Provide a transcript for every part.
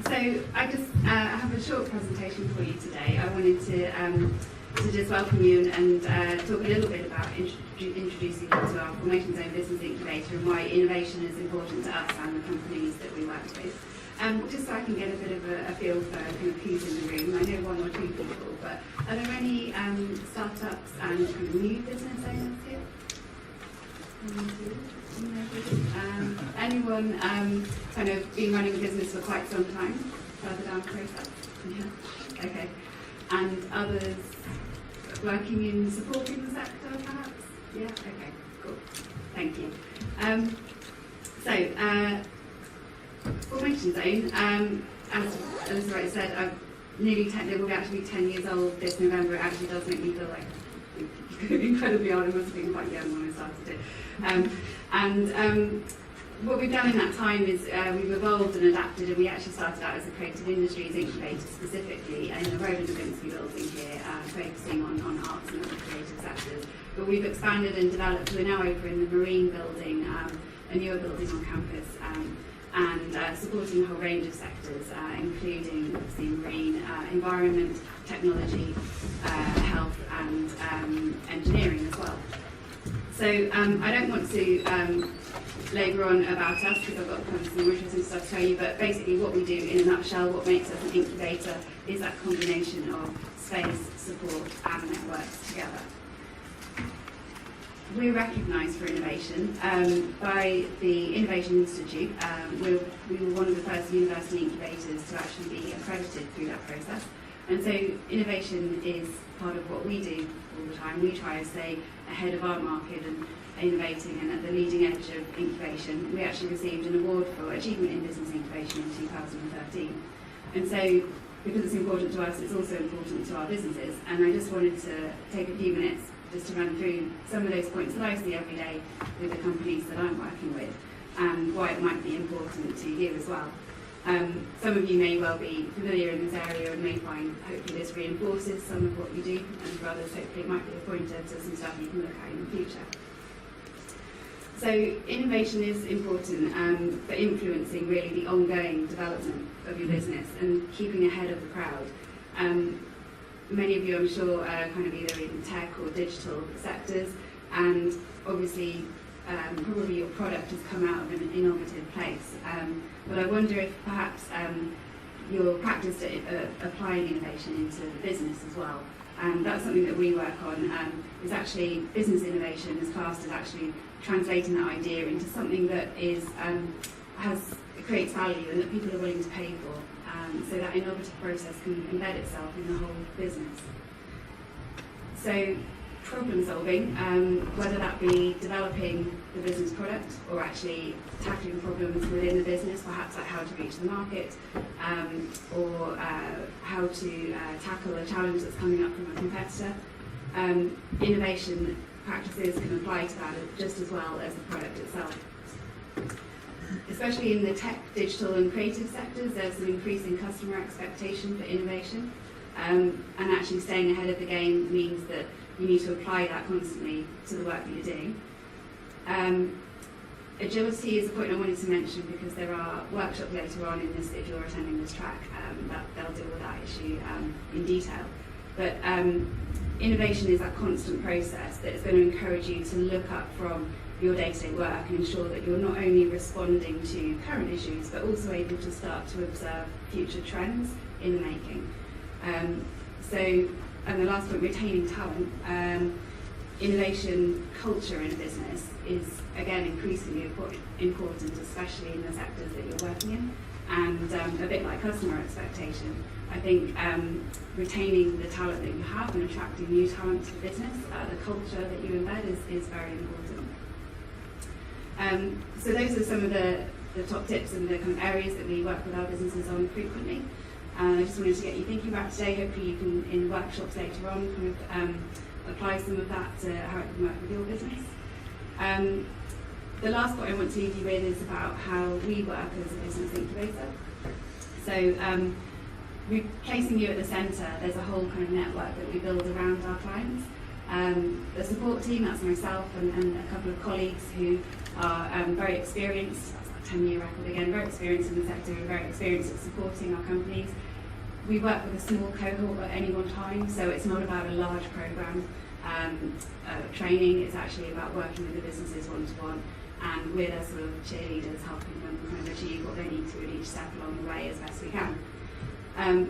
So I just have a short presentation for you today. I wanted to just welcome you and talk a little bit about introducing you to our Formation Zone Business Incubator and why innovation is important to us and the companies that we work with. Just so I can get a bit of a feel for kind of who's in the room. I know one or two people, but are there any startups and kind of new business owners here? Anyone kind of been running a business for quite some time, further down the process? Yeah. Okay. And others working in supporting the sector, perhaps? Yeah. Okay. Cool. Thank you. Formation Zone, as Elizabeth said, nearly 10. It will actually be 10 years old this November. It actually does make me feel like incredibly old. I must have been quite young when I started it. What we've done in that time is we've evolved and adapted, and we actually started out as a creative industries incubator specifically in the Roland Levinsky building here, focusing on arts and other creative sectors. But we've expanded and developed. We're now over in the marine building, a newer building on campus, and supporting a whole range of sectors, including obviously marine, environment, technology, health, and engineering as well. So I don't want to labour on about us because I've got kind of some more interesting stuff to tell you, but basically what we do in a nutshell, what makes us an incubator is that combination of space, support and networks together. We're recognised for innovation by the Innovation Institute. We were one of the first university incubators to actually be accredited through that process. And so innovation is part of what we do all the time. We try to stay ahead of our market and innovating and at the leading edge of incubation. We actually received an award for achievement in business incubation in 2013. And so because it's important to us, it's also important to our businesses. And I just wanted to take a few minutes just to run through some of those points that I see every day with the companies that I'm working with and why it might be important to you as well. Some of you may well be familiar in this area and may find hopefully this reinforces some of what you do, and for others hopefully it might be a pointer to some stuff you can look at in the future. So innovation is important for influencing really the ongoing development of your business and keeping ahead of the crowd. Many of you, I'm sure, are kind of either in tech or digital sectors, and obviously probably your product has come out of an innovative place. But I wonder if perhaps you're practiced at applying innovation into the business as well. That's something that we work on, is actually business innovation is classed as actually translating that idea into something that is creates value and that people are willing to pay for. So that innovative process can embed itself in the whole business. So problem solving, whether that be developing the business product or actually tackling problems within the business, perhaps like how to reach the market, or how to tackle a challenge that's coming up from a competitor. Innovation practices can apply to that just as well as the product itself. Especially in the tech, digital and creative sectors, there's an increasing customer expectation for innovation, and actually staying ahead of the game means that you need to apply that constantly to the work that you're doing. Agility is a point I wanted to mention because there are workshops later on in this, if you're attending this track, that they'll deal with that issue in detail. But innovation is that constant process that is going to encourage you to look up from your day-to-day work and ensure that you're not only responding to current issues but also able to start to observe future trends in the making. And the last point, retaining talent. Innovation culture in a business is again increasingly important, especially in the sectors that you're working in, and a bit like customer expectation. I think retaining the talent that you have and attracting new talent to the business, the culture that you embed is very important. So those are some of the top tips and the kind of areas that we work with our businesses on frequently. I just wanted to get you thinking about today. Hopefully you can, in workshops later on, kind of apply some of that to how it can work with your business. The last point I want to leave you with is about how we work as a business incubator. So we're placing you at the centre. There's a whole kind of network that we build around our clients. The support team, that's myself and a couple of colleagues who are very experienced, that's 10-year record again, very experienced in the sector and very experienced at supporting our companies. We work with a small cohort at any one time, so it's not about a large programme training, it's actually about working with the businesses one-to-one, and we're their sort of cheerleaders, helping them kind of achieve what they need to at each step along the way as best we can.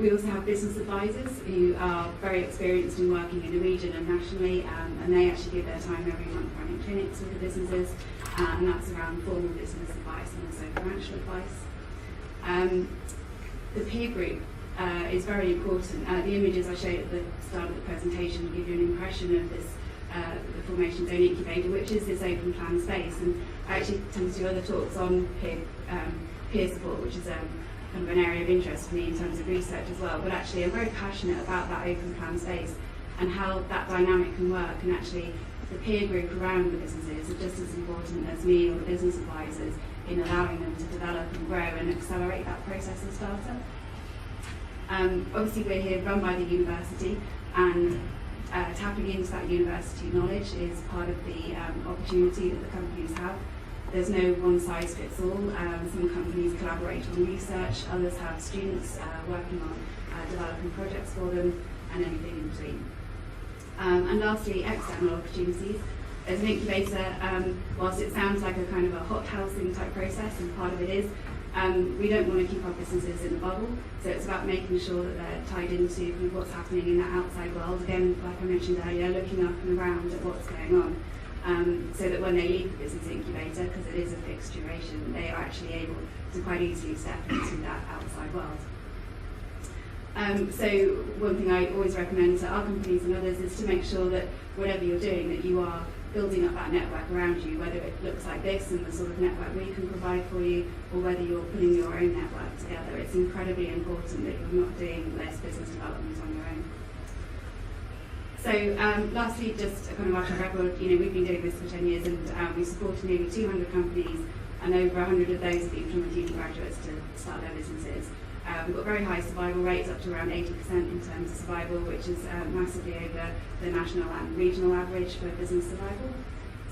We also have business advisors who are very experienced in working in the region and nationally, and they actually give their time every month running clinics with the businesses, and that's around formal business advice and also financial advice. The peer group is very important. The images I showed at the start of the presentation give you an impression of this, the Formation Zone Incubator, which is this open plan space, and I actually tend to do other talks on peer support, which is kind of an area of interest for me in terms of research as well, but actually I'm very passionate about that open plan space and how that dynamic can work, and actually the peer group around the businesses are just as important as me or the business advisors in allowing them to develop and grow and accelerate that process of startup. Obviously we're here run by the university, and tapping into that university knowledge is part of the opportunity that the companies have. There's no one-size-fits-all. Some companies collaborate on research, others have students working on developing projects for them, and anything in between. And lastly, external opportunities. As an incubator, whilst it sounds like a kind of a hothousing type process, and part of it is, we don't want to keep our businesses in a bubble, so it's about making sure that they're tied into kind of what's happening in that outside world. Again, like I mentioned earlier, looking up and around at what's going on. So that when they leave the business incubator, because it is a fixed duration, they are actually able to quite easily step into that outside world. So one thing I always recommend to our companies and others is to make sure that whatever you're doing, that you are building up that network around you, whether it looks like this and the sort of network we can provide for you, or whether you're putting your own network together. It's incredibly important that you're not doing less business development on your own. So lastly, just a kind of our track record, we've been doing this for 10 years, and we've supported nearly 200 companies, and over 100 of those have been Plymouth Uni graduates to start their businesses. We've got very high survival rates, up to around 80% in terms of survival, which is massively over the national and regional average for business survival.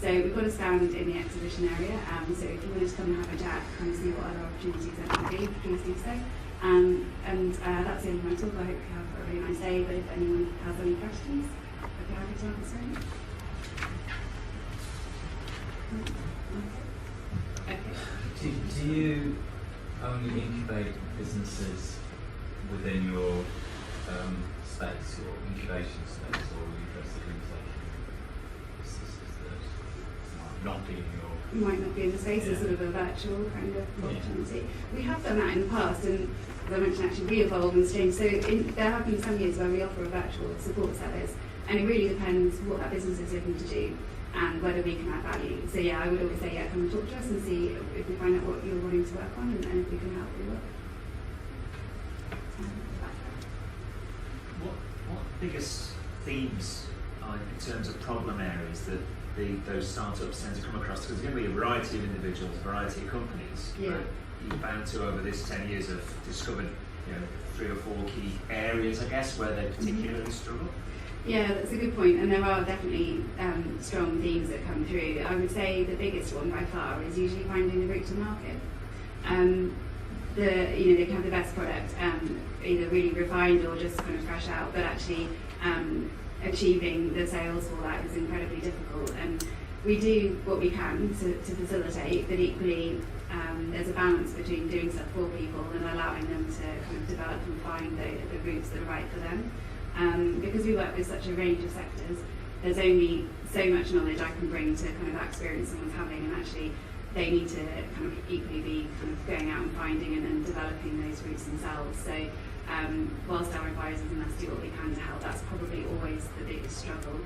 So we've got a stand in the exhibition area, so if you wanted to come and have a chat, kind of see what other opportunities there might be, please do so. And that's the end of my talk. I hope you have a really nice day, but if anyone has any questions, I'd be happy to answer any. Okay. Do you only incubate businesses within your space, or incubation space, or are you interested in businesses that might not be in your... Might not be in the space, as sort of a virtual kind of opportunity. We have done that in the past, and as I mentioned, actually we evolve and change. So there have been some years where we offer a virtual support service, and it really depends what that business is looking to do and whether we can add value. So yeah, I would always say, come and talk to us and see if we find out what you're wanting to work on, and if we can help you work. What biggest themes are in terms of problem areas that those startups tend to come across? Because there's going to be a variety of individuals, a variety of companies, but you've bound to, over this 10 years, have discovered 3 or 4 key areas, I guess, where they particularly struggle. Yeah, that's a good point, and there are definitely strong themes that come through. I would say the biggest one by far is usually finding the route to market. They can have the best product, either really refined or just kind of fresh out, but actually achieving the sales for that is incredibly difficult. And we do what we can to facilitate, but equally there's a balance between doing stuff for people and allowing them to kind of develop and find the routes that are right for them. Because we work with such a range of sectors, there's only so much knowledge I can bring to kind of that experience someone's having, and actually they need to kind of equally be kind of going out and finding and developing those routes themselves. So whilst our advisors and us do what we can to help, that's probably always the biggest struggle.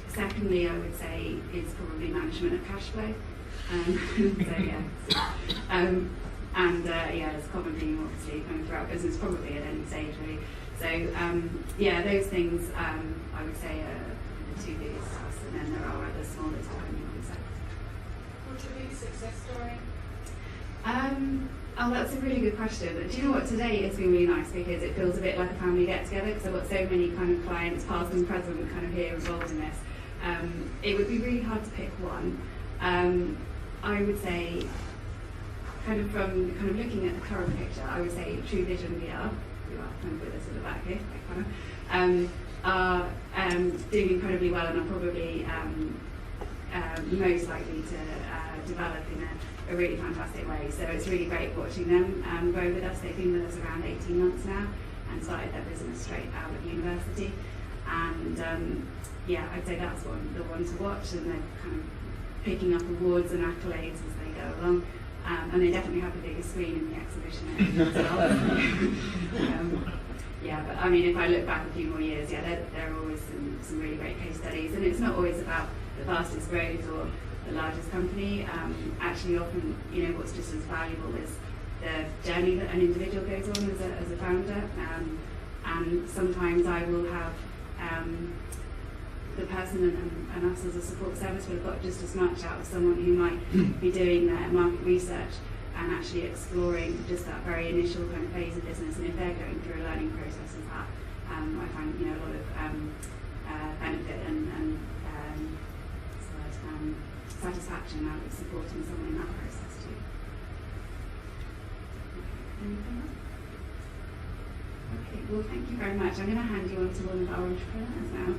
Secondly, I would say is probably management of cash flow. It's a common theme obviously kind of throughout business, probably at any stage really. So those things I would say are the 2 biggest to us, and then there are other smaller depending on the sector. What's your biggest success story? That's a really good question. Do you know what, today it's been really nice because it feels a bit like a family get together, because I've got so many kind of clients, past and present, kind of here involved in this. It would be really hard to pick one. I would say kind of looking at the current picture, I would say True Vision VR, who are kind of with us at the back here, are doing incredibly well and are probably most likely to develop in a really fantastic way. So it's really great watching them grow with us. They've been with us around 18 months now and started their business straight out of university. And yeah, I'd say that's the one to watch, and they're kind of picking up awards and accolades as they go along. And they definitely have the biggest screen in the exhibition area as well. Yeah, but I mean, if I look back a few more years, yeah, there are always some really great case studies, and it's not always about the fastest growth or the largest company. Actually, often, you know, what's just as valuable is the journey that an individual goes on as a founder. And sometimes I will have the person and us as a support service will have got just as much out of someone who might be doing their market research and actually exploring just that very initial kind of phase of business. And if they're going through a learning process of that, I find, you know, a lot of benefit and satisfaction out of supporting someone in that process too. Anything else? Okay, well, thank you very much. I'm going to hand you on to one of our entrepreneurs now.